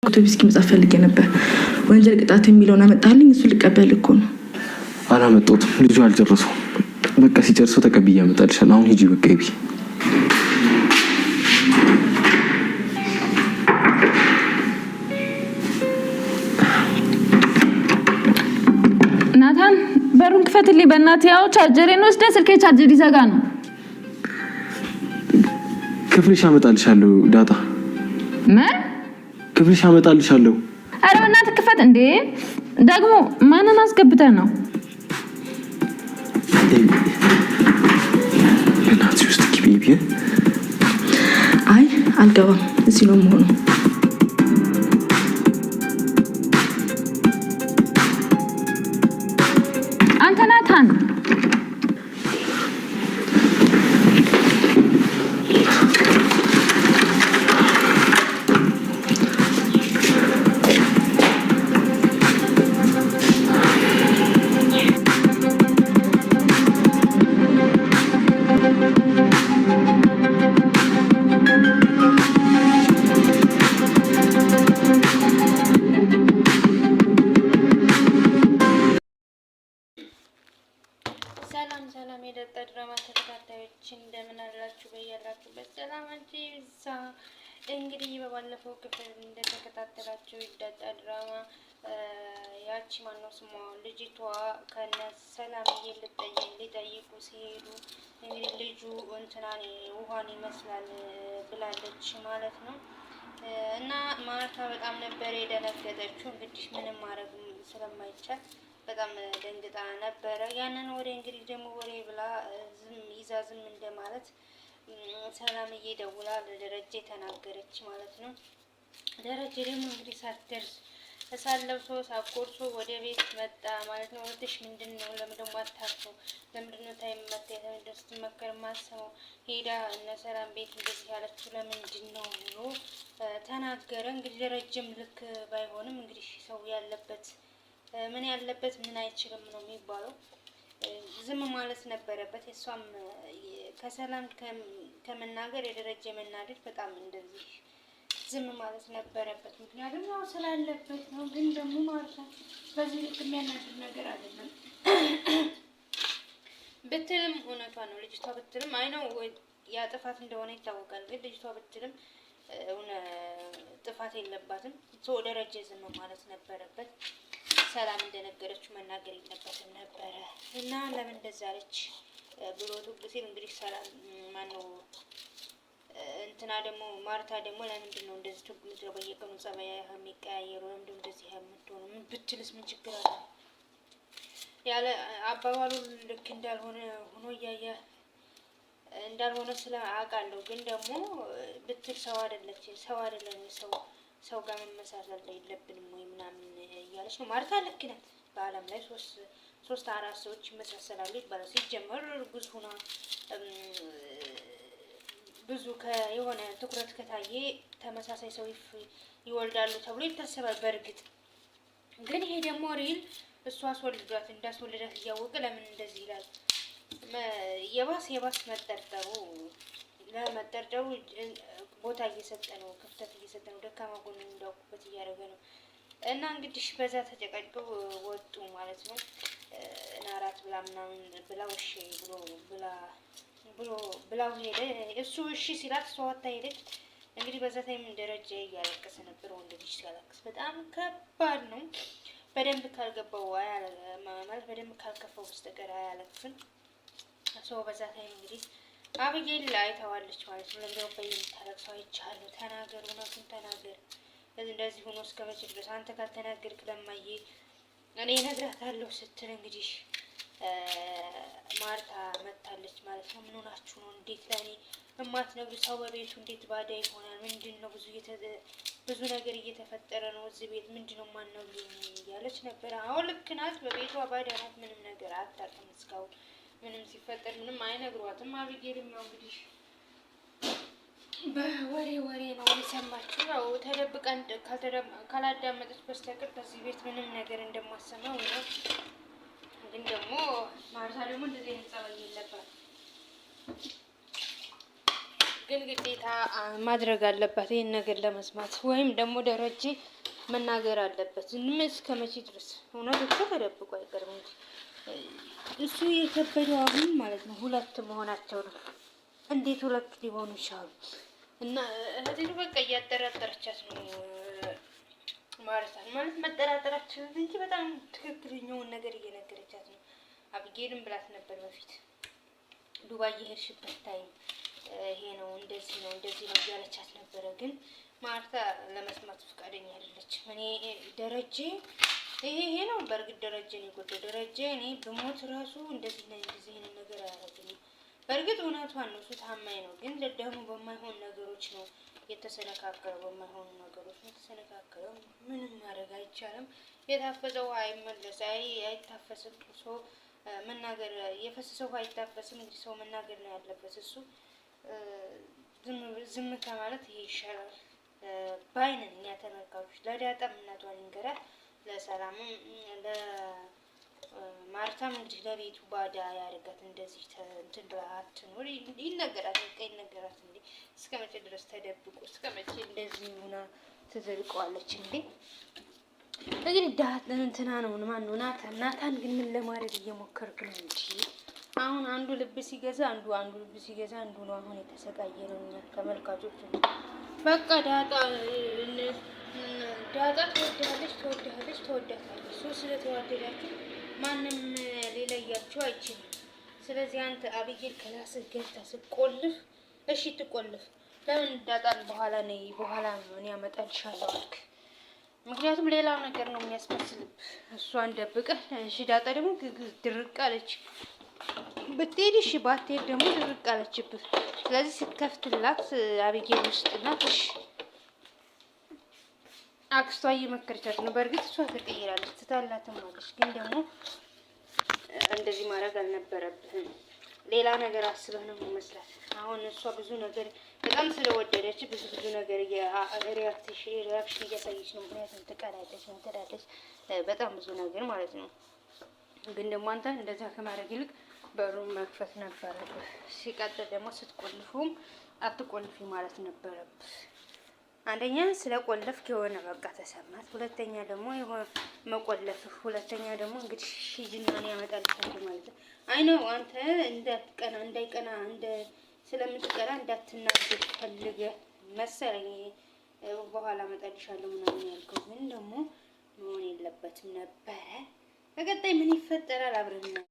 አውቶቢስ መጻፍ ፈልጌ ነበር። ወንጀል ቅጣት የሚለውን አመጣልኝ። እሱ ልቀበል እኮ ነው። አላመጣሁትም። ልጁ አልጨረሰው። በቃ ሲጨርሰው ተቀብዬ አመጣልሻለሁ። አሁን ሂጂ በቃ ይቢ። ናታን በሩን ክፈትልኝ በእናትህ። ያው ቻርጀሬን ወስደህ ስልኬ ቻርጀር ይዘጋ ነው። ክፍልሽ አመጣልሻለሁ ዳታ። ምን ክፍልሽ አመጣልሻለሁ። አረ በእናትህ ክፈት እንዴ! ደግሞ ማንን አስገብተህ ነው? በእናትሽ ውስጥ ግቢ። አይ አልገባም፣ እዚህ ነው የምሆነው። አንተ ናታን ሰላም የደጣ ድራማ ተከታታዮች እንደምን አላችሁ? በያላችሁበት ሰላማችሁ ይብዛ። እንግዲህ በባለፈው ክፍል እንደተከታተላችሁ የደጣ ድራማ ያቺ ማነው ስሟ ልጅቷ ከነ ሰላምዬ ሊጠይቁ ሲሄዱ እንግዲህ ልጁ እንትናን ውሃን ይመስላል ብላለች ማለት ነው። እና ማርታ በጣም ነበር የደነገጠችው። እንግዲህ ምንም ማድረግ ስለማይቻል በጣም ደንግጣ ነበረ። ያንን ወሬ እንግዲህ ደግሞ ወሬ ብላ ዝም እንደማለት ሰላምዬ ደውላ ለደረጀ ተናገረች ማለት ነው። ደረጀ ደግሞ እንግዲህ ሳትደርስ ሳለብሶ ሳቆርሶ ወደ ቤት መጣ ማለት ነው። ወጥሽ ምንድነው? ለምን ደግሞ አታርፈው? ለምንድነው ታይመታ? ለምንድነው ስትመከር ማሰው? ሄዳ እነ ሰላም ቤት እንደዚህ ያለችው ለምንድነው ብሎ ተናገረ። እንግዲህ ደረጀም ልክ ባይሆንም እንግዲህ ሰው ያለበት ምን ያለበት ምን አይችልም ነው የሚባለው። ዝም ማለት ነበረበት። እሷም ከሰላም ከመናገር የደረጀ መናደድ በጣም እንደዚህ ዝም ማለት ነበረበት። ምክንያቱም ያው ስላለበት ነው። ግን ደግሞ ማለት ነው በዚህ ልክ የሚያናድድ ነገር አይደለም። ብትልም እውነቷ ነው። ልጅቷ ብትልም አይ ነው ያ ጥፋት እንደሆነ ይታወቃል። ግን ልጅቷ ብትልም ጥፋት የለባትም። ሰው ደረጀ ዝም ማለት ነበረበት። ሰላም እንደነገረችው መናገር የለበትም ነበረ እና ለምን እንደዛ አለች ብሎ ቱብ ሲል እንግዲህ ሰላም ማነው እንትና ደግሞ ማርታ ደግሞ ለምንድን ነው እንደዚህ ቱብ ምትለው በየቀኑ ጸባይ የሚቀያየሩ? ለምንድን እንደዚህ የምትሆኑ? ምን ብትልስ ምን ችግር አለ? ያለ አባባሉ ልክ እንዳልሆነ ሆኖ እያየ እንዳልሆነ ስለ አውቃለሁ። ግን ደግሞ ብትል ሰው አይደለች ሰው አይደለም ሰው ጋር መመሳሰል የለብንም ወይ ምናምን እያለች ነው። ማርታ ልክ ናት። በዓለም ላይ ሶስት አራት ሰዎች ይመሳሰላሉ ይባላል። ሲጀመር እርጉዝ ሆና ብዙ የሆነ ትኩረት ከታየ ተመሳሳይ ሰው ይወልዳሉ ተብሎ ይታሰባል። በእርግጥ ግን ይሄ ደግሞ ሪል እሷ አስወልዷት እንዳስወልዳት እያወቀ ለምን እንደዚህ ይላል? የባስ መጠርጠሩ ቦታ እየሰጠ ነው፣ ክፍተት እየሰጠ ነው፣ ደካማ ጎን እንዳውቁበት እያደረገ ነው። እና እንግዲህ በዛ ተጨቃጭቀው ወጡ ማለት ነው። ናራት ብላ ምናምን ብላው እሺ ብላው ሄደ። እሱ እሺ ሲላት እሷ ወጣ ሄደች። እንግዲህ በዛ ታይም ደረጃ እያለቀሰ ነበር። ወንድ ልጅ ሲያለቅስ በጣም ከባድ ነው። በደንብ ካልገባው ማለት በደንብ ካልከፋው በስተቀር አያለቅስም። ሰው በዛ ታይም እንግዲህ አብዬል አይተዋለች ማለት ነው። ለምደው በየምታለቅሰው አይቻለሁ። ተናገር፣ እውነቱን ተናገር። እንደዚህ ሆኖ እስከ መቼ ድረስ አንተ ካልተናገርክ ለማየ እኔ እነግራታለሁ ስትል እንግዲህ ማርታ መታለች ማለት ነው። ምን ሆናችሁ ነው? እንዴት ለኔ እማትነግሩ? ሰው በቤቱ እንዴት ባዳ ይሆናል? ምንድነው? ብዙ ነገር እየተፈጠረ ነው እዚህ ቤት። ምንድነው ማነግሩኝ እያለች ነበር። አሁን ልክ ናት። በቤቷ ባዳ ናት። ምንም ነገር አታውቅም። እስካሁን ምንም ሲፈጠር ምንም አይነግሯትም። አብዬልም ያው እንግዲህ በወሬ ነው የሰማችው። ያው ተደብቀን ካላዳመጠች በስተቀር ከዚህ ቤት ምንም ነገር እንደማሰማው ነው። ግን ደግሞ ማርታ ደግሞ እንደዚህ አይነት ጸባይ የለባትም። ግን ግዴታ ማድረግ አለባት ይህን ነገር ለመስማት ወይም ደግሞ ደረጀ መናገር አለበት። እስከ መቼ ድረስ እውነት እኮ ተደብቆ አይቀርም እንጂ እሱ የከበደው አሁን ማለት ነው ሁለት መሆናቸው ነው። እንዴት ሁለት ሊሆኑ ይችላሉ? እና እህቴ በቃ እያጠራጠረቻት ነው ማለት መጠራጠራችን እንጂ በጣም ትክክለኛውን ነገር እየነገረቻት ነው። አብጌልም ብላት ነበር በፊት ዱባይ የሄድሽበት ታይም ይሄ ነው እንደዚህ ነው እያለቻት ነበረ። ግን ማርታ ለመስማት ፈቃደኛ አይደለችም። እኔ ደረጀ ይሄ ነው በእርግጥ ደረጀ ነው የጎዳው። ደረጀ እኔ በሞት ራሱ እንደዚህ አይነት ነገር አያደርግም። በእርግጥ እውነቷን ነው፣ እሱ ታማኝ ነው። ግን ደግሞ በማይሆን ነገሮች ነው የተሰነካከለው፣ በማይሆኑ ነገሮች ነው የተሰነካከለው። ምንም ማድረግ አይቻልም። የታፈሰው አይመለስ አይታፈስም። ሰው መናገር የፈሰሰው አይታፈስም። እንግዲህ ሰው መናገር ነው ያለበት። እሱ ዝም ከማለት ይሄ ይሻላል ባይነን እኛ ተመልካቾች። ለዳጣም እናቷን ይንገራል፣ ለሰላምም ለማርታም እንግዲህ ለቤቱ ባዳ ያደርጋት። እንደዚህ እንትን ብላ አትኖር ይነገራት፣ በቃ ይነገራት። እንዴ እስከ መቼ ድረስ ተደብቆ እስከ መቼ እንደዚህ ሆና ትዘልቀዋለች እንዴ? እንግዲህ እንትና ነው ማን ነው ናታን ግን ምን ለማድረግ እየሞከርክ ነው እንጂ አሁን አንዱ ልብ ሲገዛ አንዱ ልብ ሲገዛ አንዱ ነው አሁን የተሰቃየ ነው። እኛ ተመልካቾች በቃ ዳጣ ትወዳታለች። እሱ ስለተዋደዳችሁ ማንም ሊለያችሁ አይችልም። ስለዚህ አንተ አብጌል ክላስህ ገብታ ስቆልፍ እሺ ትቆልፍ። ለምን ዳጣን በኋላ ምን ያመጣልሻለሁ አልክ? ምክንያቱም ሌላው ነገር ነው የሚያስመስልብህ። እሷን ደብቀህ እሺ ዳጣ ደግሞ ድርቅ አለች። ብትሄድ እሺ ባትሄድ ደግሞ ድርቅ አለችብህ። ስለዚህ ስትከፍትላት አብጌል ውስጥ ናት። እሺ አክስቷ እየመከረቻት ነው። በእርግጥ እሷ ተቀይራለች፣ ትታላትም አለች። ግን ደግሞ እንደዚህ ማድረግ አልነበረብህም። ሌላ ነገር አስበህ ነው የሚመስላት። አሁን እሷ ብዙ ነገር በጣም ስለወደደች ብዙ ነገር ሪያክሽን እያሳየች ነው። ምክንያቱም ትቀላለች፣ ትላለች፣ በጣም ብዙ ነገር ማለት ነው። ግን ደግሞ አንተ እንደዛ ከማድረግ ይልቅ በሩን መክፈት ነበረብህ። ሲቀጥል ደግሞ ስትቆልፉም አትቆልፊ ማለት ነበረብህ። አንደኛ ስለቆለፍክ የሆነ በቃ ተሰማት። ሁለተኛ ደግሞ የሆነ መቆለፍህ፣ ሁለተኛ ደግሞ እንግዲህ ሂጂናን ያመጣልሻል ማለት ነው። አይ ነው አንተ እንዳይቀና ስለምትቀና እንዳትናደድ ፈልገህ መሰለኝ በኋላ መጣልሻለሁ ምናምን ያልከው። ግን ደግሞ መሆን የለበትም ነበረ። በቀጣይ ምን ይፈጠራል አብረን